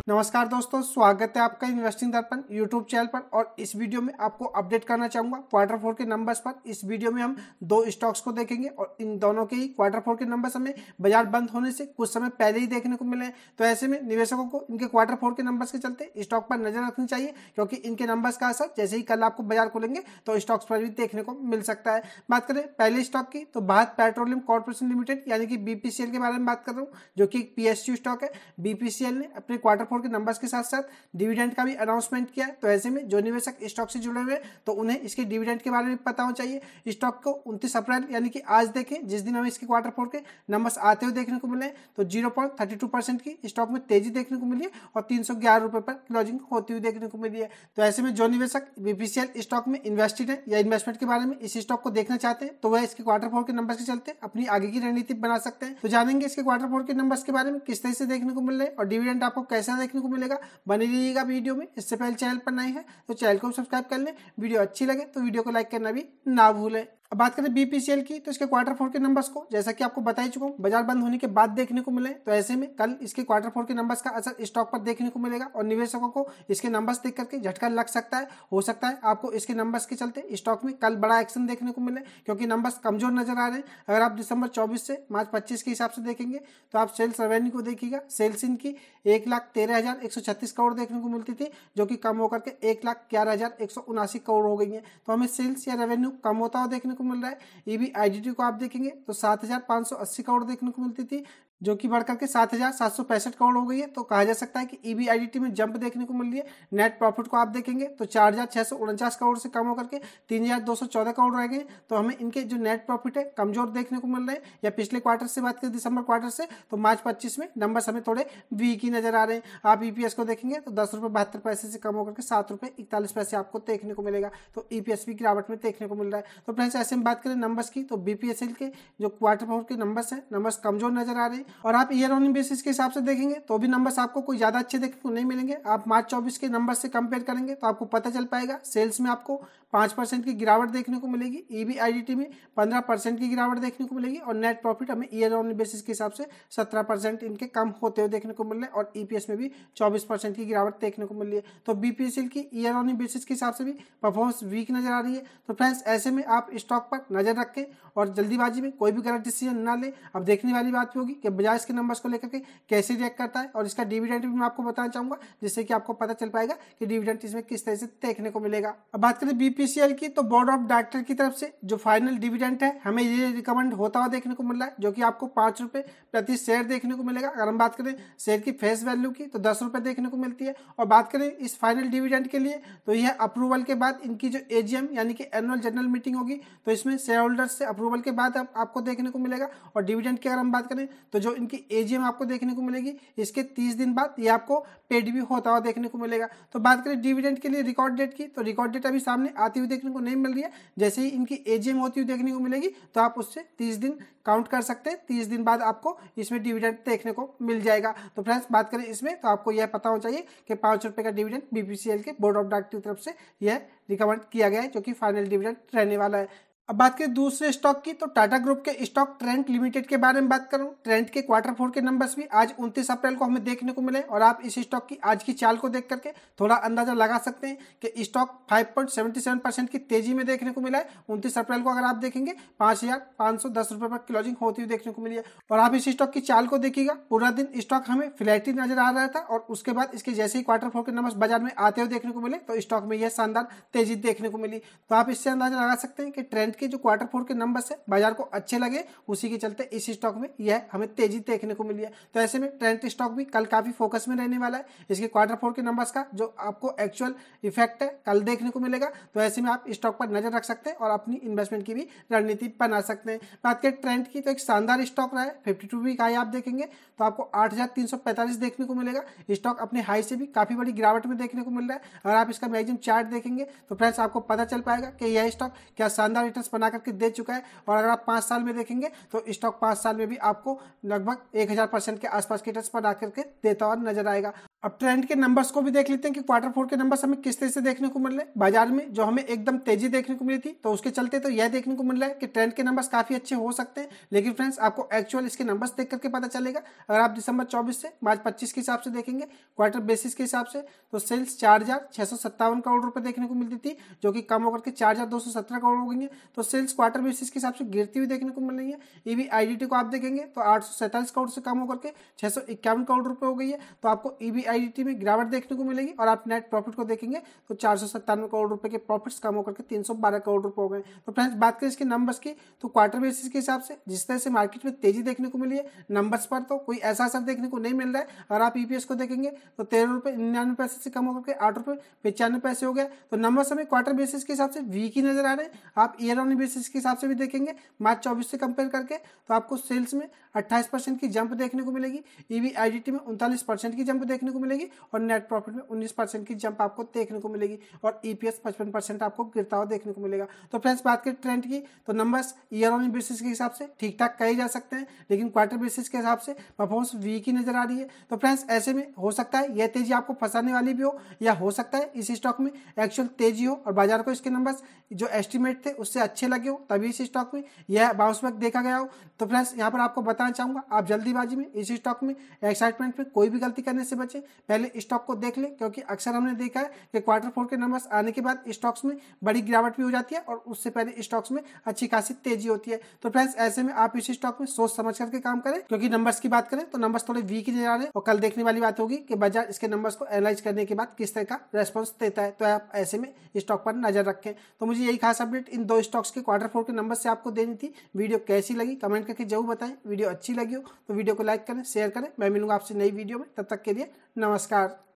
नमस्कार दोस्तों, स्वागत है आपका इन्वेस्टिंग दर्पण यूट्यूब चैनल पर। और इस वीडियो में आपको अपडेट करना चाहूंगा क्वार्टर फोर के नंबर्स पर। इस वीडियो में हम दो स्टॉक्स को देखेंगे और इन दोनों के ही क्वार्टर फोर के नंबर्स हमें बाजार बंद होने से कुछ समय पहले ही देखने को मिले हैं। तो ऐसे में निवेशकों को इनके क्वार्टर फोर के नंबर्स के चलते स्टॉक पर नजर रखनी चाहिए, क्योंकि इनके नंबर्स का असर जैसे ही कल आपको बाजार खोलेंगे तो स्टॉक्स पर भी देखने को मिल सकता है। बात करें पहले स्टॉक की, तो भारत पेट्रोलियम कॉर्पोरेशन लिमिटेड यानी कि बीपीसीएल के बारे में बात कर रहा हूँ, जो कि पीएसयू स्टॉक है। बीपीसीएल ने अपने क्वार्टर फोर के नंबर्स के साथ साथ डिविडेंड का भी अनाउंसमेंट किया है। तो ऐसे में जो निवेशक स्टॉक से जुड़े हुए हैं तो उन्हें इसके डिविडेंड के बारे में पता होना चाहिए। स्टॉक को 29 अप्रैल यानी कि आज देखें, जिस दिन हमें इसके क्वार्टर फोर के नंबर्स आते हुए देखने को मिले, तो 0.32% की स्टॉक में तेजी देखने को मिली है और 311 रुपए पर क्लोजिंग होती हुई देखने को मिली है। तो ऐसे में जो निवेशक बीपीसीएल स्टॉक में इन्वेस्टेड है या इन्वेस्टमेंट के बारे में इस स्टॉक को देखना चाहते हैं, तो वह इसके क्वार्टर फोर के नंबर्स के चलते अपनी आगे की रणनीति बना सकते हैं। तो जानेंगे इसके क्वार्टर फोर के नंबर्स के बारे में किस तरह से देखने को मिल रहे हैं और डिविडेंड आपको कैसा देखने को मिलेगा। बने रहिएगा वीडियो में। इससे पहले चैनल पर नए हैं तो चैनल को सब्सक्राइब कर लें। वीडियो अच्छी लगे तो वीडियो को लाइक करना भी ना भूलें। अब बात करें बीपीसीएल की, तो इसके क्वार्टर फोर के नंबर्स को जैसा कि आपको बता ही चुका हूँ, बाजार बंद होने के बाद देखने को मिले। तो ऐसे में कल इसके क्वार्टर फोर के नंबर्स का असर स्टॉक पर देखने को मिलेगा और निवेशकों को इसके नंबर्स देख करके झटका लग सकता है। हो सकता है आपको इसके नंबर्स के चलते स्टॉक में कल बड़ा एक्शन देखने को मिले, क्योंकि नंबर्स कमजोर नजर आ रहे हैं। अगर आप दिसंबर 24 से मार्च 25 के हिसाब से देखेंगे तो आप सेल्स रेवेन्यू को देखिएगा। सेल्स इनकी 1,13,136 करोड़ देखने को मिलती थी, जो कि कम होकर के 1,11,179 करोड़ हो गई है। तो हमें सेल्स या रेवेन्यू कम होता हुआ देखने को मिल रहा है। ईबीआईडीटी को आप देखेंगे तो 7,580 करोड़ देखने को मिलती थी, जो कि बढ़कर के 7,765 करोड़ हो गई है। तो कहा जा सकता है कि ईबीआईडीटी में जंप देखने को मिल रही है। नेट प्रॉफिट को आप देखेंगे तो 4,649 करोड़ से कम होकर के 3,214 करोड़ रह गए। तो हमें इनके जो नेट प्रॉफिट है कमजोर देखने को मिल रहे हैं। या पिछले क्वार्टर से बात करें, दिसंबर क्वार्टर से, तो मार्च 25 में नंबर्स हमें थोड़े वीक ही नजर आ रहे हैं। आप ईपीएस को देखेंगे तो 10 रुपये 72 पैसे से कम होकर के 7 रुपये 41 पैसे आपको देखने को मिलेगा। तो ईपीएस भी गिरावट में देखने को मिल रहा है। तो फ्रेंड्स, ऐसे में बात करें नंबर्स की, तो बीपीएसएल के जो क्वार्टर फोर के नंबर्स हैं, नंबर्स कमजोर नजर आ रहे हैं। और आप ईयर ऑन बेसिस के हिसाब से देखेंगे तो भी नंबर्स आपको कोई ज्यादा अच्छे देखने को नहीं मिलेंगे। आप मार्च 24 के नंबर से कंपेयर करेंगे तो आपको पता चल पाएगा। सेल्स में आपको 5% की गिरावट देखने को मिलेगी, ईबीआईडीटी में 15% की गिरावट देखने को मिलेगी और नेट प्रॉफिट हमें ईयर ऑन बेसिस के हिसाब से 17% इनके कम होते हुए देखने को मिल रहे हैं और ईपीएस में भी 24% की गिरावट देखने को मिल रही है। तो बीपीएसएल की ईयर ऑन बेसिस के हिसाब से भी परफॉर्मेंस वीक नजर आ रही है। तो फ्रेंड्स, ऐसे में आप स्टॉक पर नजर रखें और जल्दीबाजी में कोई भी गलत डिसीजन ना ले। अब देखने वाली बात होगी कि बजाज के नंबर्स को लेकर के कैसे रिएक्ट करता है और इसका डिविडेंड भी मैं आपको बताना चाहूंगा, जिससे कि आपको पता चल पाएगा कि डिविडेंड इसमें किस तरह से देखने को मिलेगा। अब बात करें बीपीसीएल की, तो बोर्ड ऑफ डायरेक्टर की तरफ से जो फाइनल डिविडेंड है हमें ये रिकमेंड होता हुआ देखने को मिल रहा है, जो कि आपको 5 रुपए प्रति शेयर देखने को मिलेगा। अगर हम बात करें शेयर की फेस वैल्यू की, तो 10 रुपए देखने को मिलती है। और बात करें इस फाइनल डिविडेंड के लिए, तो यह अप्रूवल के बाद इनकी जो एजीएम यानी कि एनुअल जनरल मीटिंग होगी, तो इसमें शेयर होल्डर्स से अप्रूवल के बाद आपको देखने को मिलेगा। और डिविडेंड की अगर हम बात करें तो जो इनकी एजीएम आपको देखने को मिलेगी, इसके 30 दिन बाद ये आपको पेड भी होता हुआ देखने को मिलेगा। तो बात करें डिविडेंड के लिए रिकॉर्ड डेट की, तो रिकॉर्ड डेट अभी सामने आती हुई देखने को नहीं मिल रही है। जैसे ही इनकी एजीएम होती हुई देखने को मिलेगी तो आप उससे 30 दिन काउंट कर सकते हैं। 30 दिन बाद आपको इसमें डिविडेंड देखने को मिल जाएगा। तो फ्रेंड्स, बात करें इसमें तो आपको यह पता होना चाहिए कि 5 रुपए का डिविडेंड बीपीसीएल के बोर्ड ऑफ डायरेक्टर की तरफ से यह रिकमेंड किया गया है, जो कि फाइनल डिविडेंड रहने वाला है। अब बात करें दूसरे स्टॉक की, तो टाटा ग्रुप के स्टॉक ट्रेंट लिमिटेड के बारे में बात करूं। ट्रेंट के क्वार्टर फोर के नंबर्स भी आज 29 अप्रैल को हमें देखने को मिले और आप इस स्टॉक की आज की चाल को देख करके थोड़ा अंदाजा लगा सकते हैं कि स्टॉक 5.77% की तेजी में देखने को मिला है। 29 अप्रैल को अगर आप देखेंगे 5,510 रुपए पर क्लोजिंग होती हुई देखने को मिली है। और आप इस स्टॉक की चाल को देखिएगा, पूरा दिन स्टॉक हमें फ्लैट ही नजर आ रहा था और उसके बाद इसके जैसे ही क्वार्टर फोर के नंबर्स बाजार में आते हुए देखने को मिले तो स्टॉक में यह शानदार तेजी देखने को मिली। तो आप इससे अंदाजा लगा सकते हैं कि ट्रेंट के जो क्वार्टर फोर के नंबर्स है बाजार को अच्छे लगे, उसी के चलते इस स्टॉक में यह हमें तेजी देखने को मिली है। तो ऐसे में ट्रेंट स्टॉक भी कल काफी फोकस में रहने वाला है। इसके क्वार्टर फोर के नंबर्स का जो आपको एक्चुअल इफेक्ट है कल देखने को मिलेगा। तो ऐसे में आप स्टॉक पर नजर रख सकते हैं और अपनी इन्वेस्टमेंट की भी रणनीति बना सकते हैं। बात करें ट्रेंट की, तो एक शानदार स्टॉक रहा है। 52 वीक हाई आप देखेंगे तो आपको 8,345 देखने को मिलेगा। स्टॉक अपने हाई से भी काफी बड़ी गिरावट में देखने को मिल रहा है। अगर आप इसका मैक्सिमम चार्ट देखेंगे तो फ्रेंड्स आपको पता चल पाएगा कि यह स्टॉक क्या शानदार रिटर्न्स बना करके दे चुका है। और अगर आप 5 साल में देखेंगे तो स्टॉक 5 साल में भी आपको लगभग 1000% के आसपास के रिटर्न्स बना करके देता हुआ नजर आएगा। अब ट्रेंड के नंबर्स को भी देख लेते हैं कि क्वार्टर 4 के नंबर्स हमें किस तरह से देखने को मिल रहे हैं। बाजार में जो हमें एकदम तेजी देखने को मिली थी, तो उसके चलते तो यह देखने को मिल रहा है कि ट्रेंड के नंबर्स काफी अच्छे हो सकते हैं। लेकिन फ्रेंड्स, आपको एक्चुअल इसके नंबर्स देख करके पता चलेगा। अगर आप दिसंबर 24 से मार्च 25 के हिसाब से देखेंगे क्वार्टर बेसिस के हिसाब से, तो सेल्स 4,657 करोड़ रुपए देखने को मिलती थी, जो कि कम होकर के 4,217 करोड़ हो गई है। तो सेल्स क्वार्टर बेसिस के हिसाब से गिरती हुई देखने को मिल रही है। EBIDT को आप देखेंगे तो 847 करोड़ से कम होकर के 651 करोड़ रुपए हो गई है। तो आपको EBIDT में गिरावट देखने को मिलेगी। और आप नेट प्रॉफिट को देखेंगे तो 497 करोड़ रुपए के प्रॉफिट्स कम होकर के 312 करोड़ रुपए हो गए। तो फ्रेंड्स, बात करें इसके नंबर्स की, तो क्वार्टर बेसिस के हिसाब से जिस तरह से मार्केट में तेजी देखने को मिली है, नंबर्स पर तो कोई ऐसा असर देखने को नहीं मिल रहा है। अगर आप EPS को देखेंगे तो 13.99 से कम होकर के 8.95 हो गया। तो नंबर्स हमें क्वार्टर बेसिस के हिसाब से वीक ही नजर आ रहे हैं। आप ईयर ऑन बेसिस के हिसाब से भी देखेंगे मार्च 24 से कंपेयर करके, तो आपको सेल्स में 28% की जंप देखने को मिलेगी, EBIDT में 39% की जंप देखने को मिलेगी, और नेट प्रॉफिट में 19% की जंप आपको देखने को मिलेगी, और EPS 55% आपको गिरता हुआ देखने को मिलेगा। तो फ्रेंड्स, बात करें ट्रेंड की, तो नंबर्स ईयर ऑन बेसिस के हिसाब से ठीक ठाक कहे जा सकते हैं, लेकिन क्वार्टर बेसिस के हिसाब से परफॉर्मेंस वीक ही नजर आ रही है। तो फ्रेंड्स, ऐसे में हो सकता है यह तेजी आपको फंसाने वाली भी हो, या हो सकता है इस स्टॉक में एक्चुअल तेजी हो और बाजार को इसके नंबर्स जो एस्टिमेट थे उससे अच्छे लगे हो, तभी इस स्टॉक में यह बाउंस बैक देखा गया हो। तो फ्रेंड्स, यहाँ पर आपको बताना चाहूंगा, आप जल्दीबाजी में इस स्टॉक में एक्साइटमेंट में कोई भी गलती करने से बचे। पहले स्टॉक को देख ले, क्योंकि अक्सर हमने देखा है कि क्वार्टर 4 के नंबर्स आने के बाद स्टॉक्स में बड़ी गिरावट भी हो जाती है, और उससे पहले स्टॉक्स में अच्छी खासी तेजी होती है। तो फ्रेंड्स, ऐसे में आप इस स्टॉक में सोच समझ करके काम करें, क्योंकि नंबर्स की बात करें तो नंबर्स थोड़े वीक ही नजर आ रहे हैं, और कल देखने वाली बात होगी कि बाजार इसके नंबर्स को एनालाइज करने के बाद किस तरह का रेस्पॉन्स देता है। तो आप ऐसे में स्टॉक पर नजर रखें। तो मुझे यही खास अपडेट इन दो स्टॉक्स के क्वार्टर 4 के नंबर से आपको देनी थी। वीडियो कैसी लगी कमेंट करके जरूर बताएं। वीडियो अच्छी लगी हो तो वीडियो को लाइक करें, शेयर करें। मैं मिलूंगा आपसे नई वीडियो में, तब तक के लिए नमस्कार।